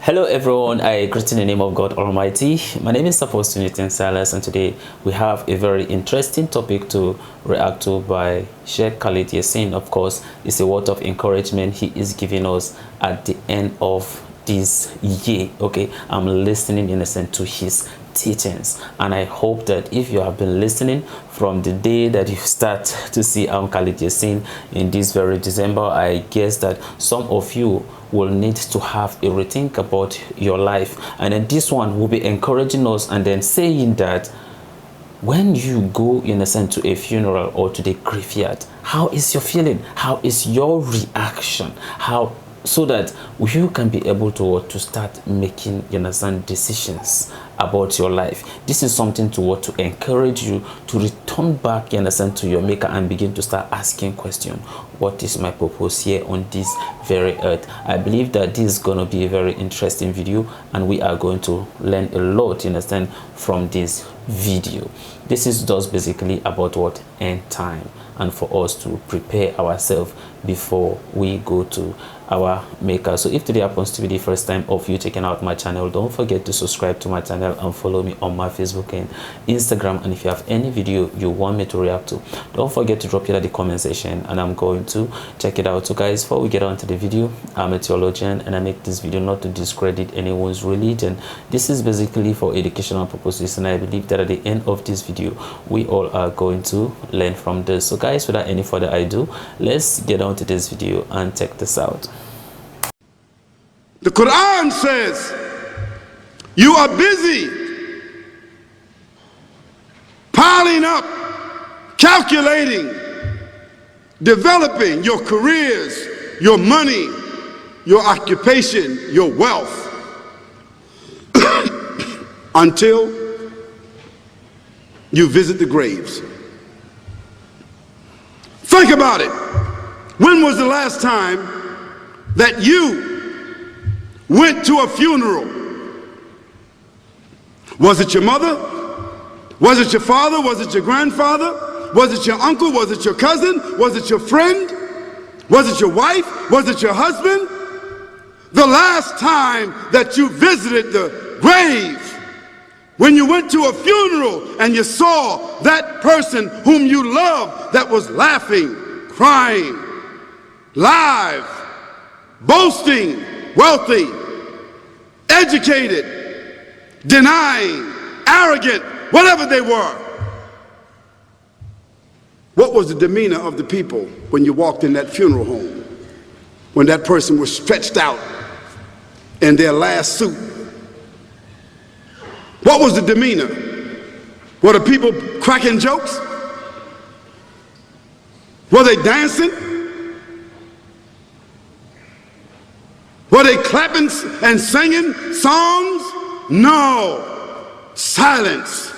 Hello everyone, I greet in the name of God Almighty. My name is Apostle Nathan Silas, and today we have a very interesting topic to react to by Sheikh Khalid Yasin. Of course, it's a word of encouragement he is giving us at the end of this year. Okay, I'm listening in a sense to his teachings, and I hope that if you have been listening from the day that you start to see Khalid Yasin in this very December, I guess that some of you will need to have a rethink about your life, and then this one will be encouraging us and then saying that when you go in a sense to a funeral or to the graveyard, how is your feeling, how is your reaction, how so that you can be able to start making, you understand, decisions about your life. This is something to encourage you to return back, you understand, to your maker and begin to start asking questions. What is my purpose here on this very earth? I believe that this is going to be a very interesting video, and we are going to learn a lot, you understand, from this video. This is just basically about what end time, and for us to prepare ourselves before we go to our maker. So if today happens to be the first time of you checking out my channel, don't forget to subscribe to my channel and follow me on my Facebook and Instagram. And if you have any video you want me to react to, don't forget to drop it at the comment section and I'm going to check it out. So guys, before we get on to the video, I'm a theologian and I make this video not to discredit anyone's religion. This is basically for educational purposes, and I believe that at the end of this video we all are going to learn from this. So guys, without any further ado, let's get on to this video and check this out. The Quran says you are busy piling up, calculating, developing your careers, your money, your occupation, your wealth until you visit the graves. Think about it. When was the last time that you went to a funeral? Was it your mother? Was it your father? Was it your grandfather? Was it your uncle? Was it your cousin? Was it your friend? Was it your wife? Was it your husband? The last time that you visited the grave, when you went to a funeral and you saw that person whom you loved that was laughing, crying, live, boasting, wealthy, educated, denying, arrogant, whatever they were. What was the demeanor of the people when you walked in that funeral home? When that person was stretched out in their last suit? What was the demeanor? Were the people cracking jokes? Were they dancing? Were they clapping and singing songs? No. Silence.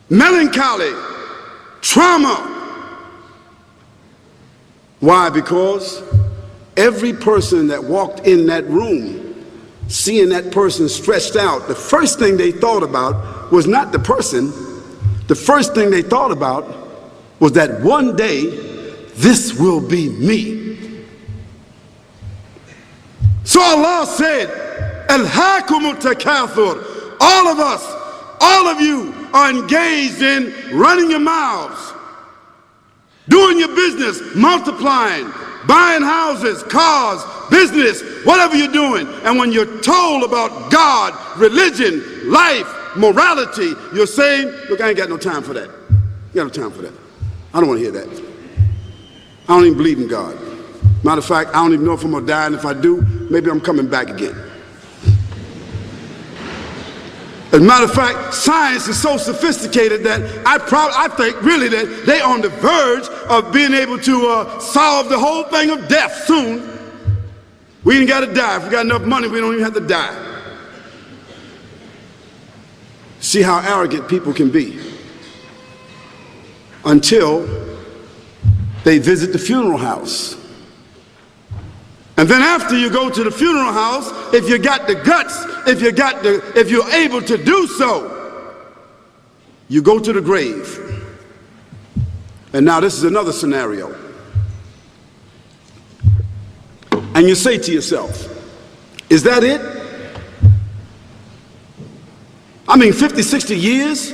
Melancholy. Trauma. Why? Because every person that walked in that room, seeing that person stretched out, the first thing they thought about was not the person. The first thing they thought about was that one day this will be me. So Allah said, Alhaakumut takathur. All of us, all of you are engaged in running your mouths, doing your business, multiplying, buying houses, cars, business, whatever you're doing. And when you're told about God, religion, life, morality, you're saying, look, I ain't got no time for that. I got no time for that. I don't want to hear that. I don't even believe in God. Matter of fact, I don't even know if I'm going to die, and if I do, maybe I'm coming back again. As a matter of fact, science is so sophisticated that I think really that they're on the verge of being able to solve the whole thing of death soon. We ain't got to die. If we got enough money, we don't even have to die. See how arrogant people can be until they visit the funeral house. And then after you go to the funeral house, if you got the guts, if you're able to do so, you go to the grave. And now this is another scenario. And you say to yourself, Is that it? I mean, 50, 60 years,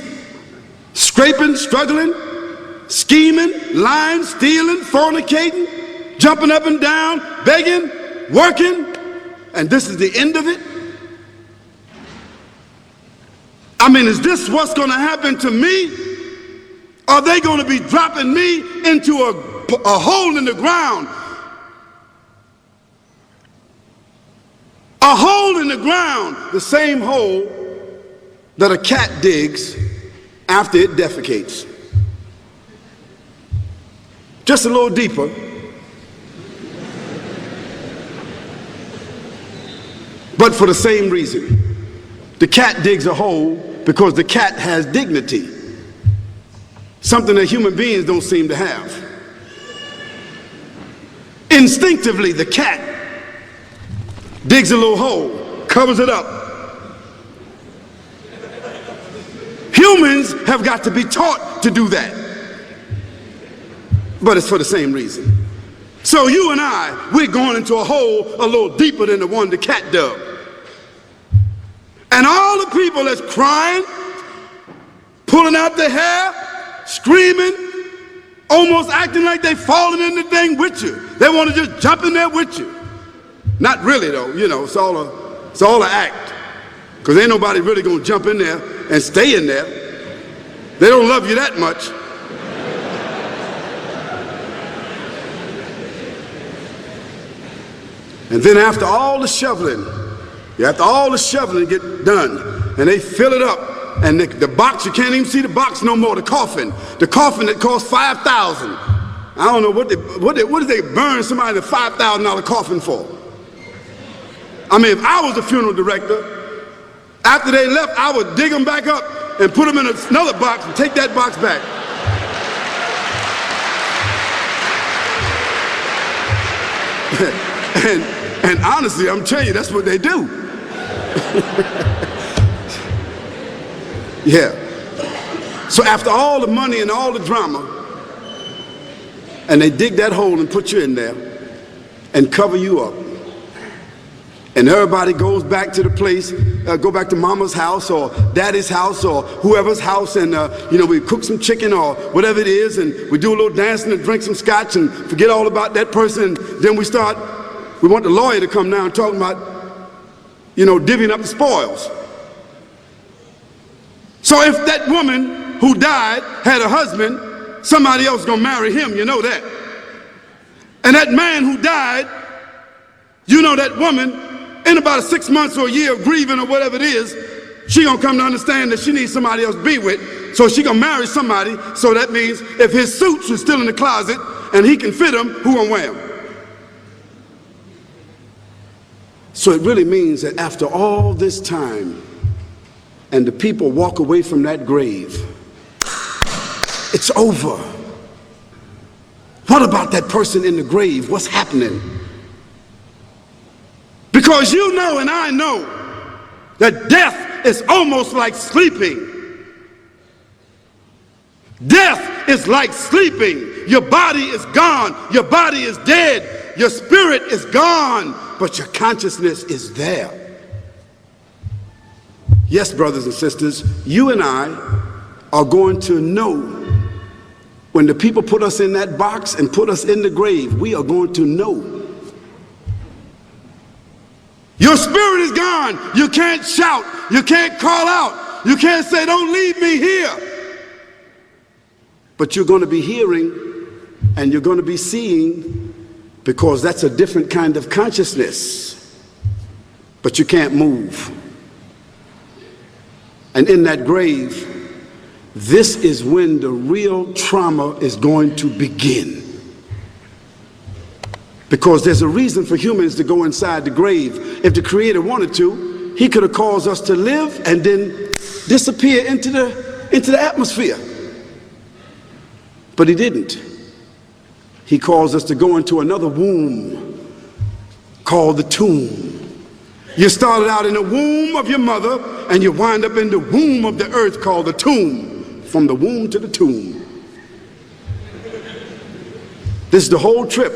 scraping, struggling, scheming, lying, stealing, fornicating, jumping up and down, begging, working, and this is the end of it? I mean, is this what's going to happen to me? Are they going to be dropping me into a hole in the ground? A hole in the ground, the same hole that a cat digs after it defecates. Just a little deeper. But for the same reason. The cat digs a hole because the cat has dignity. Something that human beings don't seem to have. Instinctively, the cat digs a little hole, covers it up. Humans have got to be taught to do that. But it's for the same reason. So you and I, we're going into a hole a little deeper than the one the cat dug. And all the people that's crying, pulling out their hair, screaming, almost acting like they falling in the thing with you. They want to just jump in there with you. Not really though, you know, it's all an act. Because ain't nobody really going to jump in there and stay in there. They don't love you that much. And then after all the shoveling get done, and they fill it up, and the box, you can't even see the box no more, the coffin that cost $5,000. I don't know what did they burn somebody in a $5,000 coffin for? I mean, if I was the funeral director, after they left, I would dig them back up and put them in another box and take that box back. and honestly, I'm telling you, that's what they do. Yeah. So after all the money and all the drama, and they dig that hole and put you in there and cover you up, and everybody goes back to the place, go back to mama's house or daddy's house or whoever's house, and we cook some chicken or whatever it is, and we do a little dancing and drink some scotch and forget all about that person, and then we want the lawyer to come now and talk about, divvying up the spoils. So if that woman who died had a husband, somebody else gonna marry him, you know that. And that man who died, that woman, in about 6 months or a year of grieving or whatever it is, she gonna come to understand that she needs somebody else to be with, so she gonna marry somebody. So that means if his suits are still in the closet and he can fit them, who gonna wear them? So it really means that after all this time, and the people walk away from that grave, it's over. What about that person in the grave? What's happening? Because you know and I know that death is almost like sleeping. Death is like sleeping. Your body is gone. Your body is dead. Your spirit is gone, but your consciousness is there. Yes, brothers and sisters, you and I are going to know when the people put us in that box and put us in the grave. We are going to know. Your spirit is gone. You can't shout. You can't call out. You can't say, "Don't leave me here." But you're going to be hearing and you're going to be seeing, because that's a different kind of consciousness. But you can't move. And in that grave, this is when the real trauma is going to begin. Because there's a reason for humans to go inside the grave. If the Creator wanted to, he could have caused us to live and then disappear into the atmosphere. But he didn't. He caused us to go into another womb called the tomb. You started out in the womb of your mother, and you wind up in the womb of the earth called the tomb. From the womb to the tomb. This is the whole trip.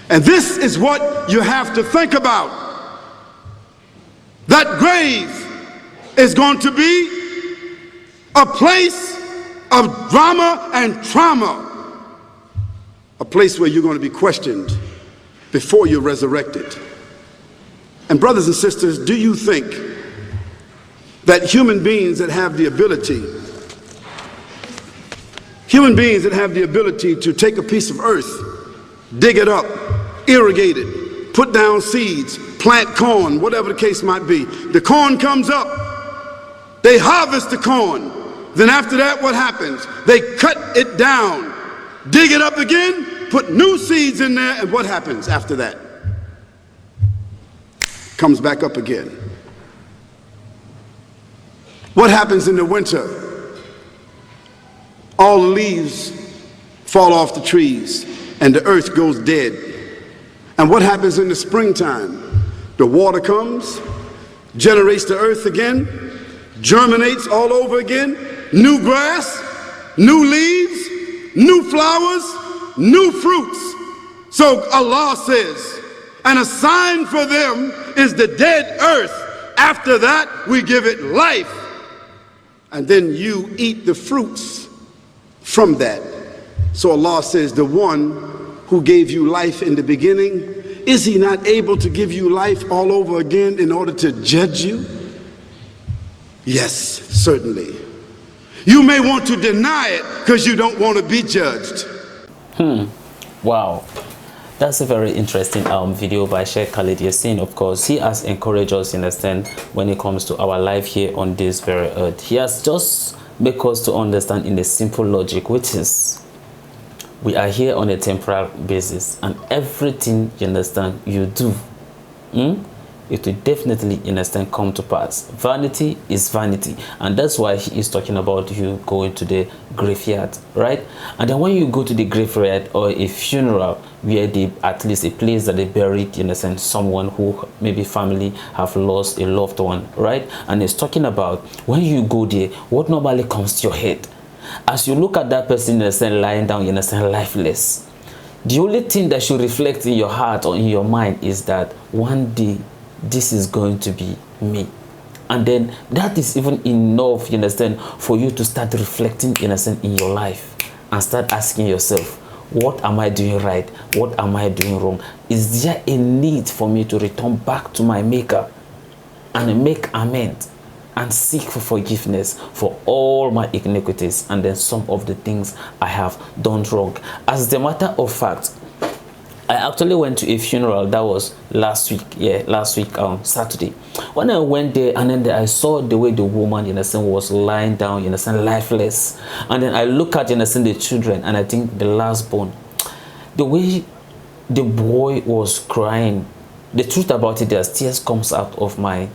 And this is what you have to think about. That grave is going to be a place of drama and trauma, a place where you're going to be questioned before you're resurrected. And brothers and sisters, do you think that human beings that have the ability to take a piece of earth, dig it up, irrigate it, put down seeds, plant corn, whatever the case might be, the corn comes up, they harvest the corn, then after that what happens? They cut it down, dig it up again, put new seeds in there, and what happens after that? Comes back up again. What happens in the winter? All the leaves fall off the trees and the earth goes dead. And what happens in the springtime? The water comes, generates the earth again, germinates all over again, new grass, new leaves, new flowers, new fruits. So Allah says, and a sign for them is the dead earth. After that, we give it life. And then you eat the fruits from that. So Allah says, the one who gave you life in the beginning, is he not able to give you life all over again in order to judge you? Yes, certainly. You may want to deny it because you don't want to be judged. Wow. That's a very interesting video by Sheikh Khalid Yasin. Of course, he has encouraged us, understand, when it comes to our life here on this very earth. He has just made us to understand in a simple logic, which is we are here on a temporal basis, and everything, you understand, you do, it will definitely, you understand, come to pass. Vanity is vanity, and that's why he is talking about you going to the graveyard, right? And then when you go to the graveyard or a funeral where they, at least a place that they buried, you understand, someone who maybe family have lost a loved one, right? And it's talking about when you go there, what normally comes to your head as you look at that person, you understand, lying down, you understand, lifeless. The only thing that should reflect in your heart or in your mind is that one day this is going to be me. And then that is even enough, you understand, for you to start reflecting, you understand, in your life and start asking yourself, what am I doing right? What am I doing wrong? Is there a need for me to return back to my maker and make amends and seek for forgiveness for all my iniquities and then some of the things I have done wrong? As a matter of fact, I actually went to a funeral that was last week, Saturday. When I went there, and then I saw the way the woman, you understand, was lying down, you understand, lifeless. And then I look at, you understand, the children, and I think the last born, the way the boy was crying, the truth about it, there's tears comes out of my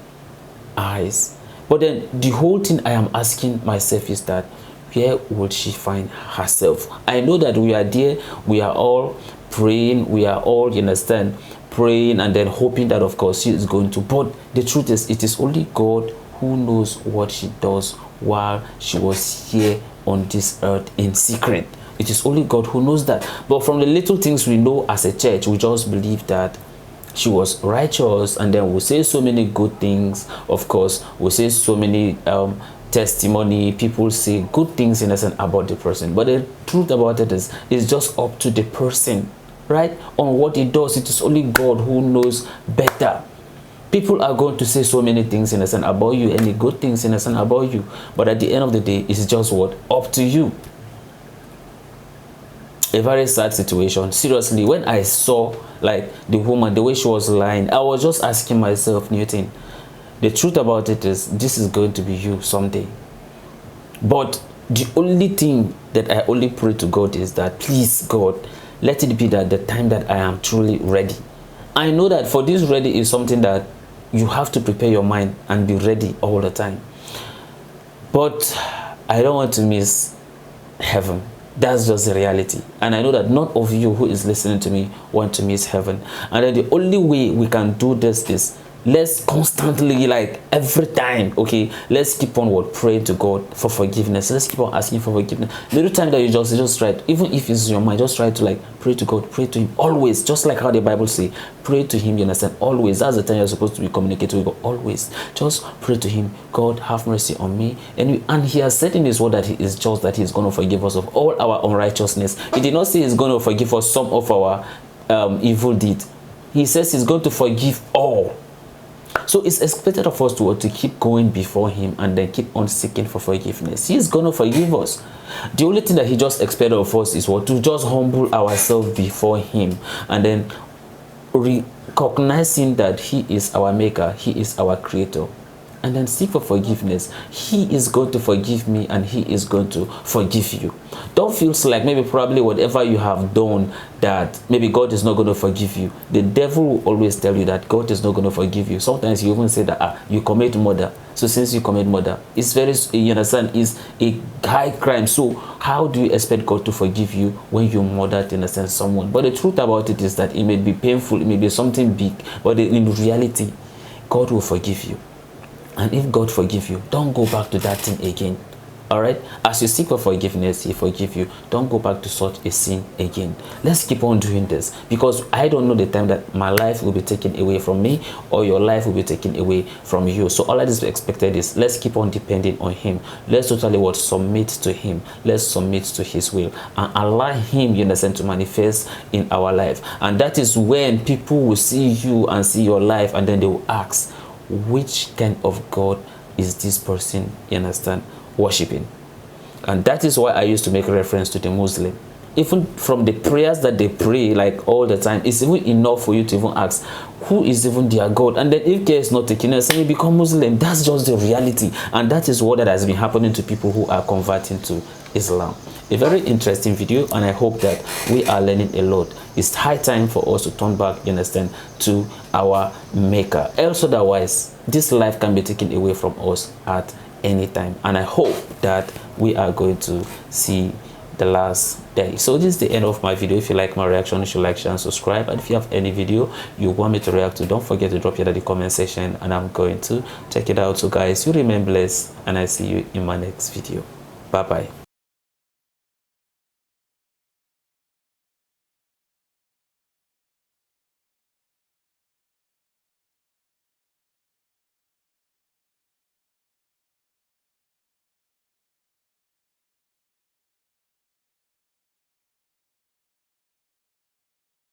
eyes. But then the whole thing I am asking myself is that, where would she find herself? I know that we are there, we are all praying, we are all, you understand, praying and then hoping that of course she is going to, but the truth is it is only God who knows what she does while she was here on this earth in secret. It is only God who knows that. But from the little things we know as a church, we just believe that she was righteous, and then we say so many good things. Of course, we say so many testimony, people say good things in a sense about the person, but the truth about it is it's just up to the person, right? On what he does, it is only God who knows better. People are going to say so many things in a sense about you, any good things in a sense about you, but at the end of the day, it's just what? Up to you. A very sad situation. Seriously, when I saw like the woman, the way she was lying, I was just asking myself, Newton, the truth about it is this is going to be you someday. But the only thing that I only pray to God is that, please God, let it be that the time that I am truly ready. I know that for this ready is something that you have to prepare your mind and be ready all the time. But I don't want to miss heaven. That's just the reality. And I know that none of you who is listening to me want to miss heaven. And then the only way we can do this is let's constantly, like every time, okay, let's keep on praying to God for forgiveness. Let's keep on asking for forgiveness. Little time that you just try to, even if it's your mind, just try to like pray to God, pray to him always, just like how the Bible say, pray to him, you understand, always. That's the time you're supposed to be communicating with God, always. Just pray to him. God, have mercy on me. And he has said in his word that he is just, that he's going to forgive us of all our unrighteousness. He did not say he's going to forgive us some of our evil deed. He says he's going to forgive all. So it's expected of us to keep going before him and then keep on seeking for forgiveness. He's going to forgive us. The only thing that he just expected of us is what? To just humble ourselves before him and then recognizing that he is our maker, he is our creator, and then seek for forgiveness. He is going to forgive me and he is going to forgive you. Don't feel like maybe probably whatever you have done that maybe God is not going to forgive you. The devil will always tell you that God is not going to forgive you. Sometimes you even say that you commit murder. So since you commit murder, it's very, you understand, is a high crime. So how do you expect God to forgive you when you murdered, in a sense, someone? But the truth about it is that it may be painful, it may be something big, but in reality, God will forgive you. And if God forgive you, don't go back to that thing again. All right, as you seek for forgiveness, he forgive you. Don't go back to such a sin again. Let's keep on doing this, because I don't know the time that my life will be taken away from me or your life will be taken away from you. So all that is expected is let's keep on depending on him. Let's totally submit to him. Let's submit to his will and allow him, you understand, to manifest in our life. And that is when people will see you and see your life, and then they will ask, which kind of God is this person, you understand, worshiping? And that is why I used to make reference to the Muslim. Even from the prayers that they pray like all the time, it's even enough for you to even ask, who is even their God? And then if care is not taken, then you become Muslim. That's just the reality. And that is what that has been happening to people who are converting to Islam. A very interesting video, and I hope that we are learning a lot. It's high time for us to turn back, you understand, to our maker. Else otherwise, this life can be taken away from us at any time. And I hope that we are going to see the last day. So this is the end of my video. If you like my reaction, you should like, share, and subscribe. And if you have any video you want me to react to, don't forget to drop it in the comment section and I'm going to check it out. So guys, you remain blessed and I see you in my next video. Bye bye.